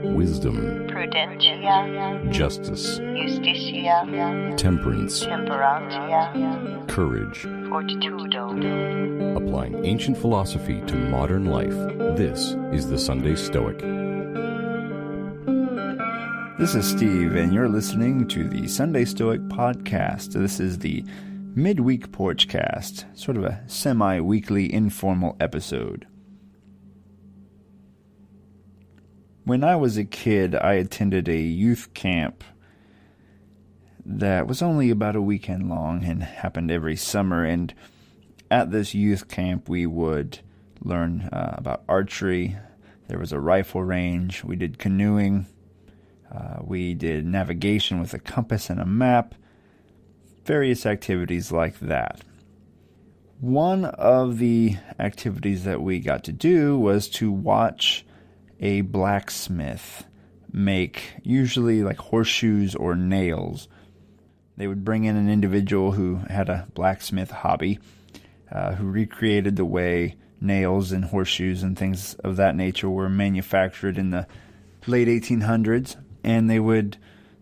wisdom, prudentia, justice, justitia, temperance, temperantia, courage. fortitudo. Applying ancient philosophy to modern life, this is the Sunday Stoic. This is Steve, and you're listening to the Sunday Stoic podcast. This is the Midweek Porchcast, sort of a semi-weekly informal episode. When I was a kid, I attended a youth camp that was only about a weekend long and happened every summer. And at this youth camp, we would learn about archery. There was a rifle range. We did canoeing. We did navigation with a compass and a map. Various activities like that. One of the activities that we got to do was to watch a blacksmith make usually like horseshoes or nails. They would bring in an individual who had a blacksmith hobby, who recreated the way nails and horseshoes and things of that nature were manufactured in the late 1800s, and they would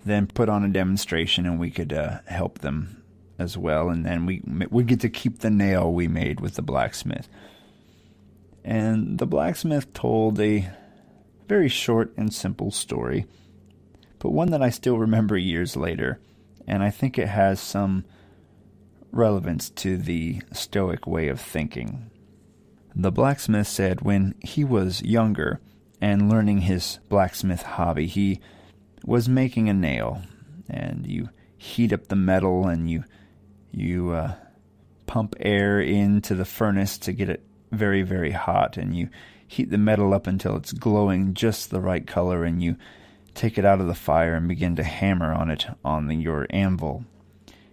then put on a demonstration, and we could help them as well, and then we would get to keep the nail we made with the blacksmith. And the blacksmith told a very short and simple story, but one that I still remember years later, and I think it has some relevance to the Stoic way of thinking. The blacksmith said when he was younger and learning his blacksmith hobby, he was making a nail, and you heat up the metal and you pump air into the furnace to get it very, very hot, and you heat the metal up until it's glowing just the right color, and you take it out of the fire and begin to hammer on it on your anvil,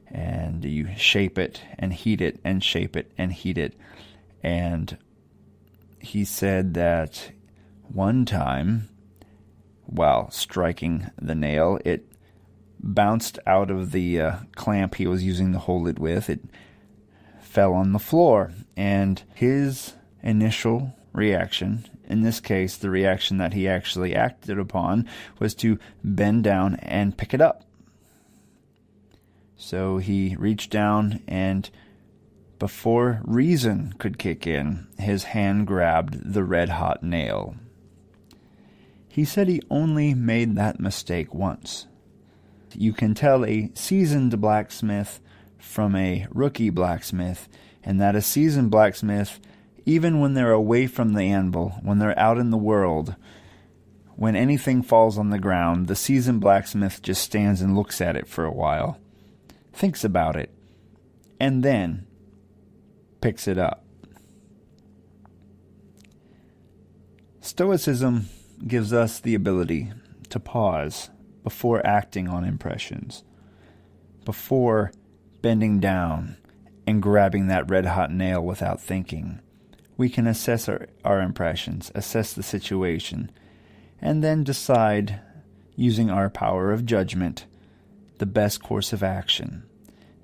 and you shape it and heat it and shape it and heat it. And he said that one time, while striking the nail, it bounced out of the clamp he was using to hold it with. It fell on the floor, and his initial reaction, in this case the reaction that he actually acted upon, was to bend down and pick it up. So he reached down, and before reason could kick in, his hand grabbed the red-hot nail. He said he only made that mistake once. You can tell a seasoned blacksmith from a rookie blacksmith, and that a seasoned blacksmith, even when they're away from the anvil, when they're out in the world, when anything falls on the ground, the seasoned blacksmith just stands and looks at it for a while, thinks about it, and then picks it up. Stoicism gives us the ability to pause before acting on impressions, before bending down and grabbing that red-hot nail without thinking. We can assess our impressions, assess the situation, and then decide, using our power of judgment, the best course of action.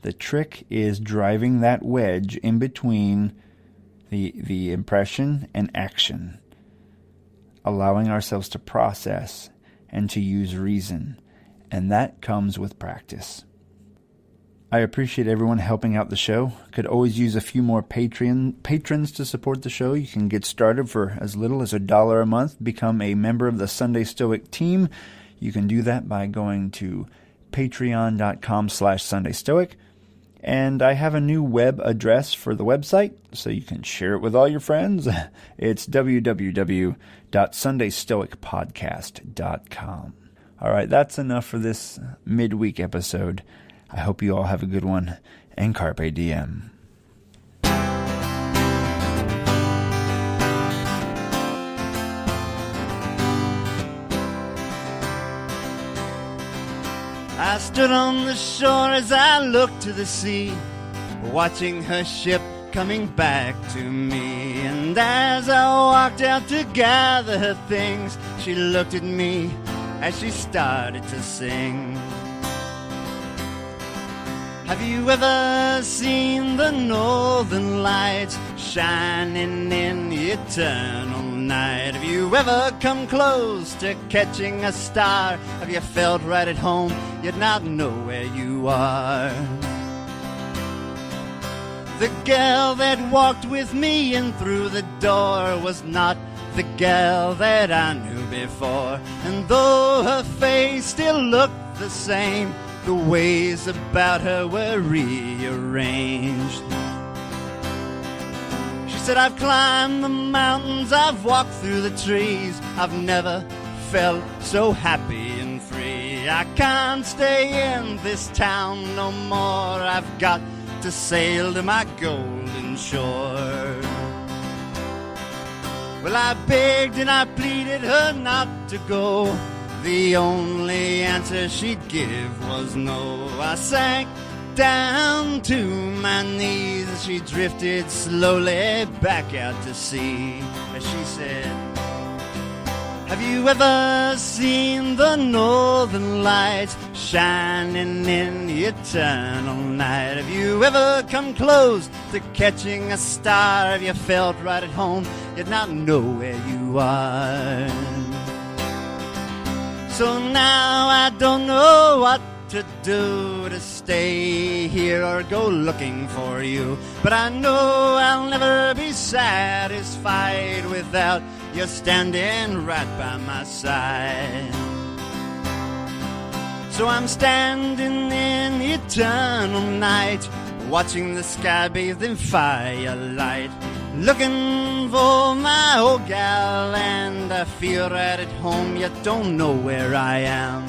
The trick is driving that wedge in between the impression and action, allowing ourselves to process and to use reason, and that comes with practice. I appreciate everyone helping out the show. Could always use a few more patrons to support the show. You can get started for as little as $1 a month. Become a member of the Sunday Stoic team. You can do that by going to patreon.com/SundayStoic. And I have a new web address for the website, so you can share it with all your friends. It's www.sundaystoicpodcast.com. All right, that's enough for this midweek episode. I hope you all have a good one, and Carpe Diem. I stood on the shore as I looked to the sea, watching her ship coming back to me. And as I walked out to gather her things, she looked at me as she started to sing. Have you ever seen the northern lights shining in the eternal night? night. Have you ever come close to catching a star? Have you felt right at home, yet not know where you are? The girl that walked with me in through the door was not the girl that I knew before. And though her face still looked the same, the ways about her were rearranged. She said, I've climbed the mountains, I've walked through the trees, I've never felt so happy and free. I can't stay in this town no more, I've got to sail to my golden shore. Well, I begged and I pleaded her not to go. The only answer she'd give was no. I sank down to my knees as she drifted slowly back out to sea. As she said, have you ever seen the northern lights shining in the eternal night? Have you ever come close to catching a star? Have you felt right at home, yet not know where you are? So now I don't know what to do, to stay here or go looking for you. But I know I'll never be satisfied without you standing right by my side. So I'm standing in the eternal night, watching the sky bathed in firelight, looking for my old gal, and I feel right at home, yet don't know where I am.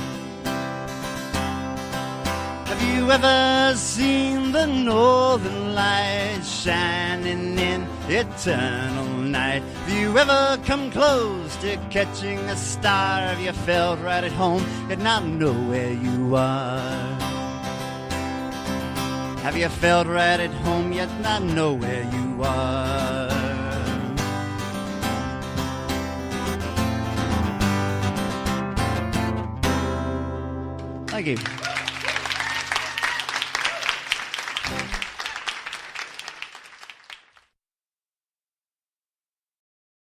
Have you ever seen the northern lights shining in eternal night? Have you ever come close to catching a star? Have you felt right at home, yet not know where you are? Have you felt right at home, yet not know where you are? Thank you.